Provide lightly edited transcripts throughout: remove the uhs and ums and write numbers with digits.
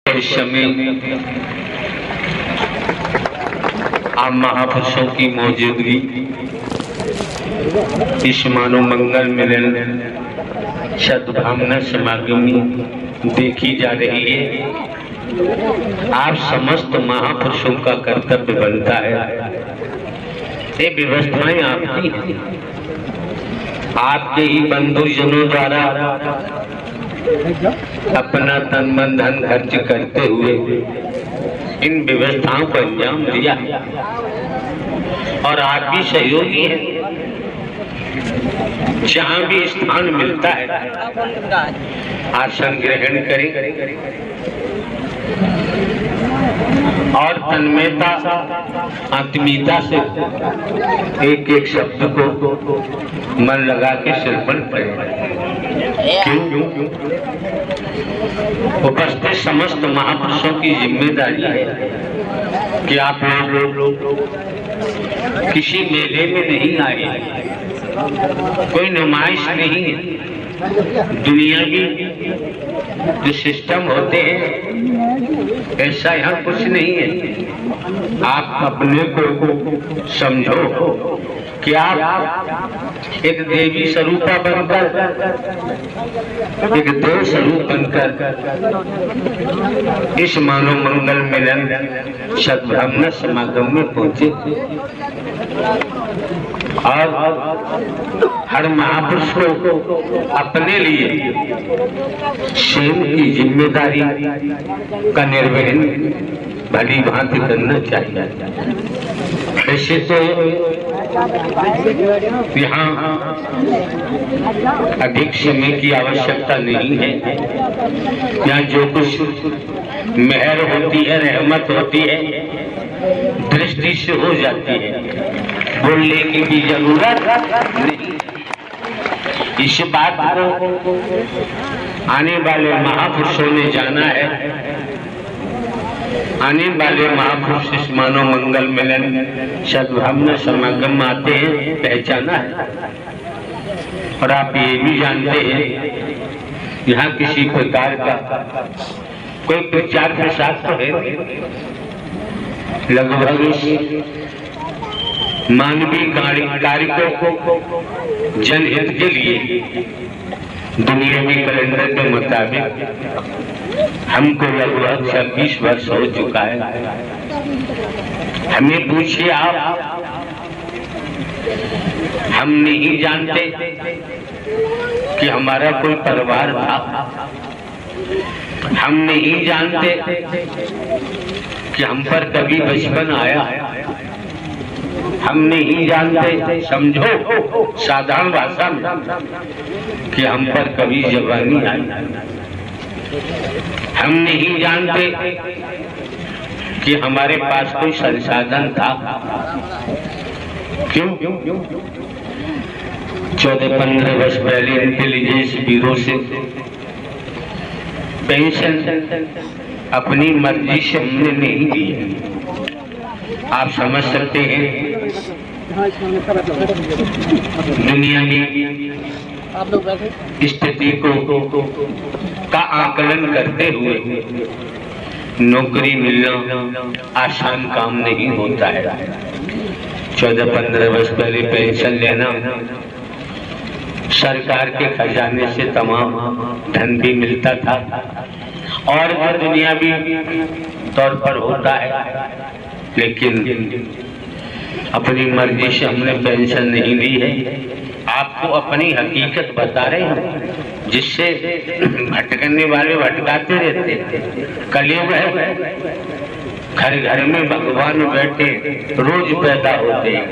समय आप महापुरुषों की मौजूदगी इस मानव मंगल मिलन सद्भावना समागम में देखी जा रही है। आप समस्त महापुरुषों का कर्तव्य बनता है, ये व्यवस्थाएं आपकी हैं। आपके ही बंधुजनों द्वारा अपना तन मन धन खर्च करते हुए इन व्यवस्थाओं को अंजाम दिया और आप भी सहयोगी हैं। जहां भी स्थान मिलता है आसन ग्रहण करें और तन्मयता आत्मीयता से एक एक शब्द को मन लगा के श्रवण करें। क्यों? उपस्थित समस्त महापुरुषों की जिम्मेदारी है कि आप लोग किसी मेले में नहीं आए, कोई नुमाइश नहीं है। दुनियावी जो सिस्टम होते हैं ऐसा यहाँ कुछ नहीं है। आप अपने को समझो कि आप एक देवी स्वरूपा बनकर, एक देव स्वरूप बनकर इस मानव मंगल मिलन सद्भावना समागम में पहुंचे और हर महापुरुष को अपने लिए स्वयं की जिम्मेदारी का निर्वहन भली भांति करना चाहिए। ऐसे तो यहाँ अधिक समय की आवश्यकता नहीं है। यहाँ जो कुछ मेहर होती है, रहमत होती है, दृष्टि से हो जाती है, बोलने की भी जरूरत नहीं। इस बात को आने वाले महापुरुषों ने जाना है। आने वाले महापुरुष इस मानव मंगल मिलन सद्भावना समागम आते हैं, पहचाना है। और आप ये भी जानते हैं यहाँ किसी प्रकार का कोई प्रचार प्रसार तो है, लगभग मानवीय कार्यों को जनहित के लिए दुनियावी कैलेंडर के मुताबिक हमको लगभग 26 वर्ष हो चुका है। हमें पूछिए आप, हम नहीं जानते कि हमारा कोई परिवार था। हम नहीं जानते कि हम पर कभी बचपन आया। हम नहीं जानते, समझो साधारण भाषा में, कि हम पर कभी जवानी आई। हम नहीं जानते कि हमारे पास कोई संसाधन था। क्यों? 14-15 वर्ष पहले इंटेलिजेंस ब्यूरो से पेंशन अपनी मर्जी से हमने नहीं दी। आप समझ सकते हैं दुनिया में स्थिति को का आकलन करते हुए नौकरी मिलना आसान काम नहीं होता है। 14-15 वर्ष पहले पेंशन लेना सरकार के खजाने से तमाम धन भी मिलता था और जो दुनियावी तौर पर होता है, लेकिन अपनी मर्जी से हमने पेंशन नहीं ली है। आपको अपनी हकीकत बता रहे हैं, जिससे भटकने वाले भटकाते रहते। कलयुग है, घर घर में भगवान बैठे रोज पैदा होते हैं।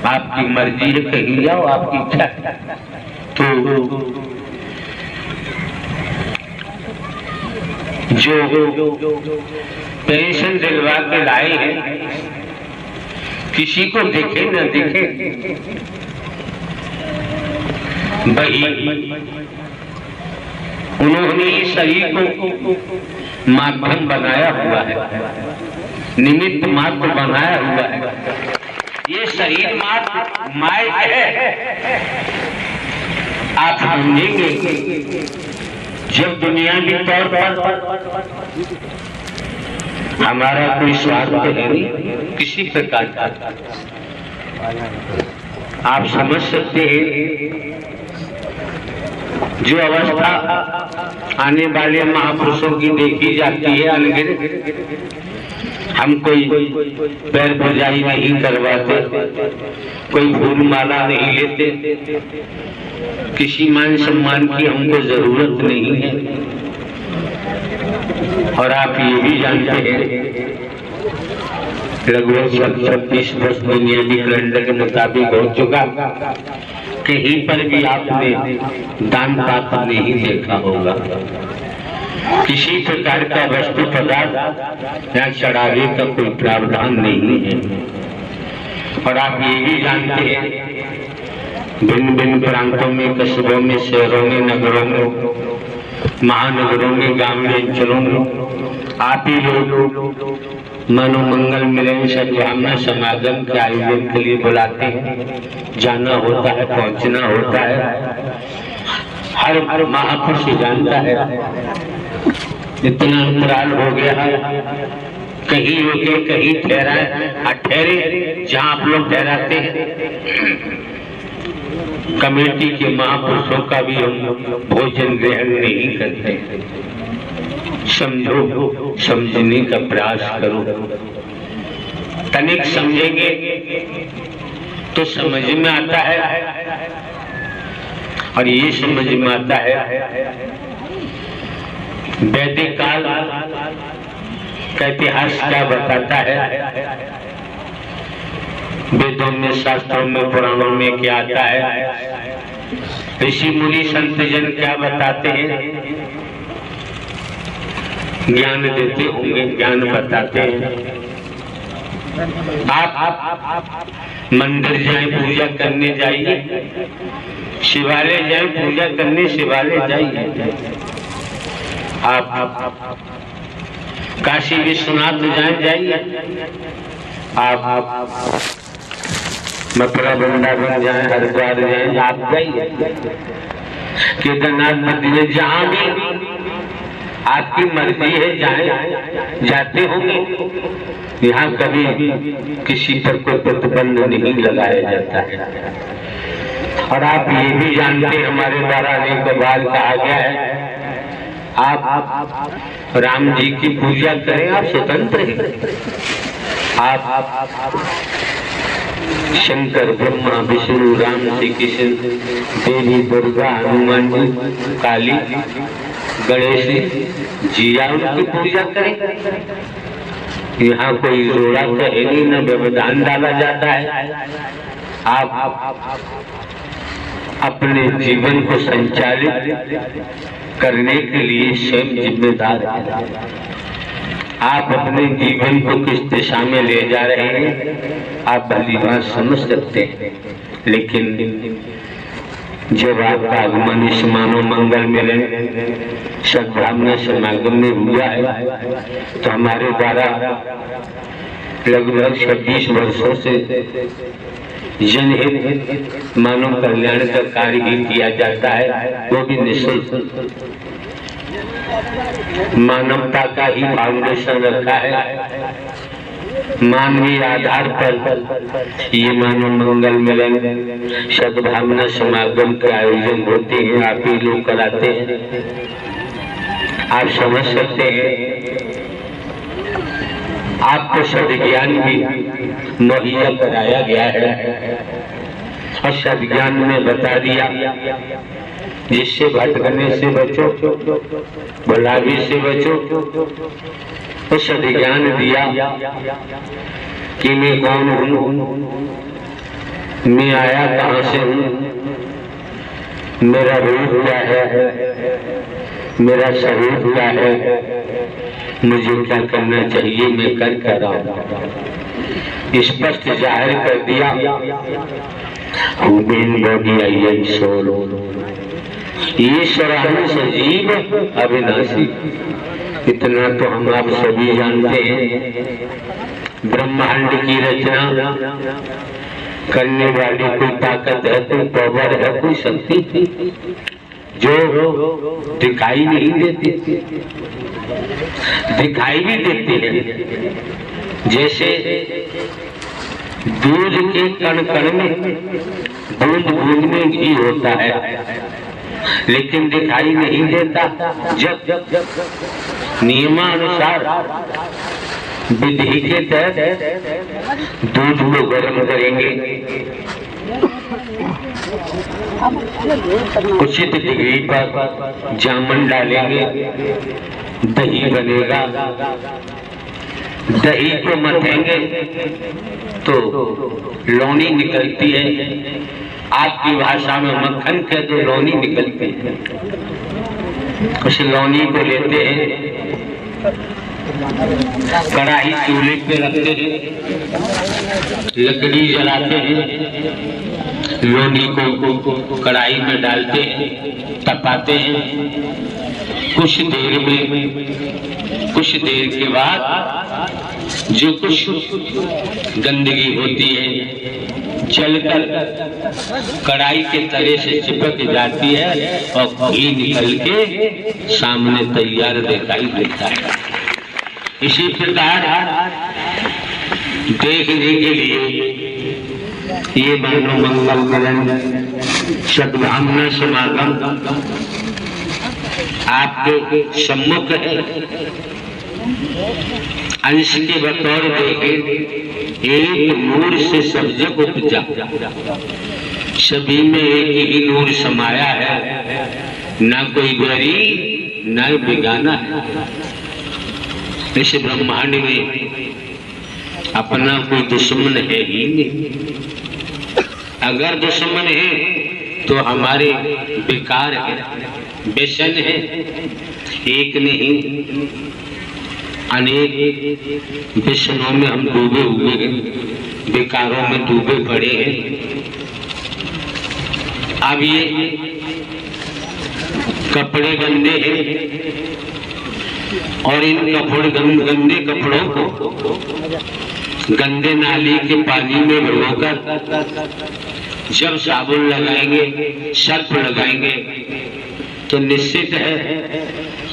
आपकी मर्जी है, कहीं जाओ, आपकी इच्छा। तो जो पेंशन दिलवा के लाए हैं, किसी को दिखे न दिखे, वही उन्होंने इस शरीर को माध्यम बनाया हुआ है, निमित्त मात्र बनाया हुआ है। ये शरीर मात्र माइक है। आप समझेंगे जब दुनियावी तौर पर हमारा कोई स्वार्थ है नहीं किसी प्रकार का, आप समझ सकते हैं जो अवस्था आने वाले महापुरुषों की देखी जाती है अनगिनत। हम कोई पैर पूजाई नहीं करवाते, कोई फूल माला नहीं लेते, किसी मान सम्मान की हमको जरूरत नहीं है। और आप ये भी जानते हैं लगभग 36 वर्ष दुनियावी कैलेंडर के मुताबिक हो चुका, कहीं पर भी आपने दान पात्र नहीं देखा होगा। किसी प्रकार का वस्तु पदार्थ या चढ़ावे का कोई प्रावधान नहीं है। और आप ये भी जानते हैं भिन्न भिन्न प्रांतों में, कस्बों में, शहरों में, नगरों में, महानगरों में, ग्रामीण अंचलों में आप ही लोग मनोमंगल मिलन सद्भावना समागम के आयोजन के लिए बुलाते हैं। जाना होता है, पहुंचना होता है। हर महापुरुष जानता है इतना अंतराल हो गया है, कहीं रुके कहीं ठहराए, ठहरे जहां आप लोग ठहराते हैं। कमेटी के महापुरुषों का भी हम भोजन ग्रहण नहीं करते। समझो, समझने का प्रयास करो। तनिक समझेंगे तो समझ में आता है। और ये समझ में आता है वैदिक काल का इतिहास क्या बताता है, वेदों में, शास्त्रों में, पुराणों में क्या आता है, ऋषि मुनि संत जन क्या बताते हैं, ज्ञान देते होंगे, ज्ञान बताते हैं। आप मंदिर जाए, पूजा करने जाइए, शिवालय जाए, पूजा करने शिवालय जाइए। आप काशी विश्वनाथ जाइए, आप मथुरा वृंदावन जाए, हरिद्वार जाए, आप जाइए, केदारनाथ मंदिर, जहां भी आपकी मर्जी है जाए, जाते होंगे। यहाँ कभी किसी पर कोई प्रतिबंध नहीं लगाया जाता है। और आप ये भी जानते हैं हमारे द्वारा अनेक बार कहा गया है आप राम जी की पूजा करें, आप स्वतंत्र हैं। आप शंकर, ब्रह्मा, विष्णु, राम, श्री कृष्ण, देवी दुर्गा, हनुमान जी, काली, गणेश जी, उनकी पूजा करें। यहाँ कोई जोड़ा तो है नहीं, न व्यवधान डाला जाता है। आप अपने जीवन को संचालित करने के लिए स्वयं जिम्मेदार हैं। आप अपने जीवन को किस दिशा में ले जा रहे हैं आप भली बात समझ सकते हैं। लेकिन जब आपका आगमन इस मानव मंगल मिलन सद्भावना समागम में हुआ है तो हमारे द्वारा लगभग 26 वर्षों से जनहित मानव कल्याण का कार्य ही किया जाता है, वो भी निःशुल्क। मानवता का ही फाउंडेशन रखा है। मानवीय आधार पर ये मानव मंगल मिलन सद्भावना समागम के आयोजन होते हैं, आप ही लोग कराते हैं। आप समझ सकते हैं आपको सद्ज्ञान भी मुहैया कराया गया है और सद्ज्ञान में बता दिया जिससे भटकने से बचो, भुलावी से बचो। तो सद्ज्ञान दिया कि मैं कौन हूँ, मैं आया कहाँ से हूँ, मेरा रूप क्या है, मेरा स्वरूप क्या है, मुझे क्या करना चाहिए, मैं कर कर रहा हूँ। स्पष्ट जाहिर कर दिया ईश्वर सजीव अविनाशी। इतना तो हम आप सभी जानते हैं। ब्रह्मांड की रचना करने वाली कोई ताकत है, कोई पावर है, कोई शक्ति जो दिखाई नहीं देते, दिखाई भी देते हैं। जैसे दूध के कण कण में, बूंद बूंद में घी होता है, लेकिन दिखाई नहीं देता। जब नियमानुसार विधि के तहत दूध को गर्म करेंगे, उचित डिग्री पर जामुन डालेंगे, दही बनेगा। दही को मथेंगे तो लौनी निकलती है। आपकी भाषा में मक्खन कह दो, लौनी निकलती है। उस लौनी को लेते हैं, कढ़ाई चूल्हे पे रखते हैं, लकड़ी जलाते हैं, लौनी को कढ़ाई में डालते हैं, तपाते हैं। कुछ देर के बाद जो कुछ गंदगी होती है जलकर कढ़ाई के तले से चिपक जाती है और घी निकल के सामने तैयार दिखाई देता है। इसी प्रकार देखने के लिए ये मानो मंगल मिलन सद्भावना समागम आपके सम्मुख है। अंश के बतौर देखे एक नूर से सब जग उपजा, सभी में एक ही नूर समाया है, ना कोई गरीब ना बेगाना है। इस ब्रह्मांड में अपना कोई दुश्मन है ही नहीं। अगर दुश्मन है तो हमारे बेकार है, बेसन है। एक नहीं अनेक बेसनों में हम डूबे हुए हैं, बेकारों में डूबे पड़े हैं। अब ये कपड़े गंदे हैं और इन गंदे कपड़ों को गंदे नाली के पानी में भिगोकर जब साबुन लगाएंगे, सर्फ लगाएंगे, तो निश्चित है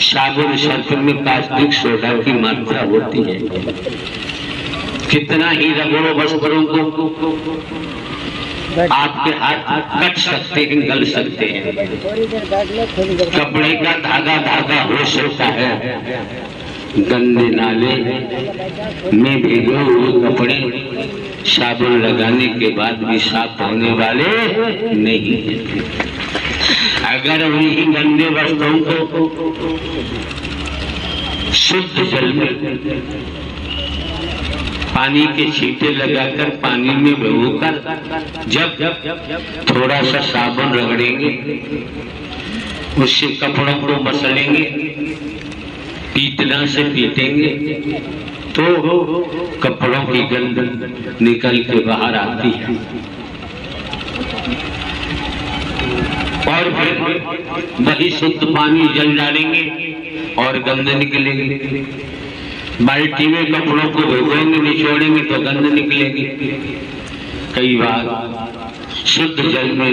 साबुन सर्फ में प्लास्टिक सोडा की मात्रा होती है। कितना ही रगड़ो वस्त्रों को, आपके हाथ कट सकते हैं, गल सकते हैं। कपड़े का धागा हो सकता है, गंदे नाले में भीगे हुए कपड़े साबुन लगाने के बाद भी साफ होने वाले नहीं हैं। अगर उन्हीं गंदे वस्त्रों को शुद्ध जल में पानी के छींटे लगाकर पानी में भिगोकर जब थोड़ा सा साबुन रगड़ेंगे, उससे कपड़ों को मसलेंगे, पीतना से पीटेंगे, तो कपड़ों की गंध निकल के बाहर आती है। और फिर वही शुद्ध पानी जल डालेंगे और गंध निकलेगी। बाल्टी में कपड़ों को भिगोएंगे, निचोड़ेंगे तो गंध निकलेगी। कई बार शुद्ध जल में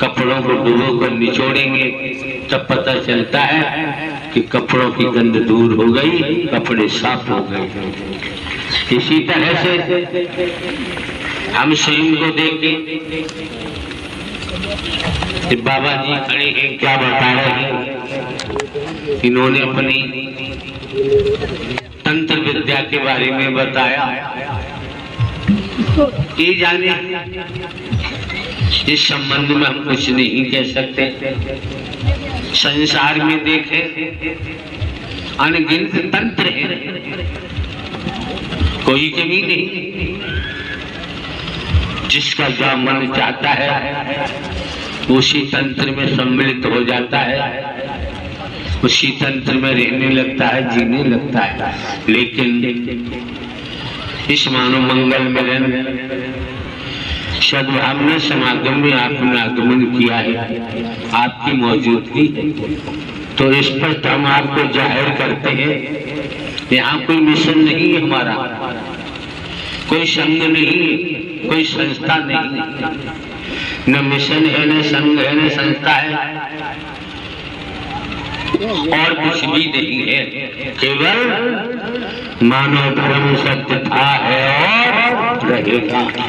कपड़ों को डुबोकर निचोड़ेंगे, तब पता चलता है कि कपड़ों की गंध दूर हो गई, कपड़े साफ हो गए। इसी तरह से हम स्वयं को देखें, बाबा जी खड़े हैं, क्या बता रहे हैं? इन्होंने अपनी तंत्र विद्या के बारे में बताया। ये जाने इस संबंध में हम कुछ नहीं कह सकते। संसार में देखे अनगिनत तंत्र हैं, कोई कमी नहीं। जिसका जो मन चाहता है उसी तंत्र में सम्मिलित हो जाता है, उसी तंत्र में रहने लगता है, जीने लगता है। लेकिन इस मानव मंगल मिलन सद्भावना समागम में आपने आगमन किया है, आपकी मौजूदगी है, तो इस पर हम आपको जाहिर करते हैं। यहाँ कोई मिशन नहीं है हमारा, कोई संघ नहीं, कोई संस्था नहीं, न मिशन है, न संघ है, न संस्था है, और कुछ भी नहीं है। केवल मानव धर्म सत्य था, है और रहेगा।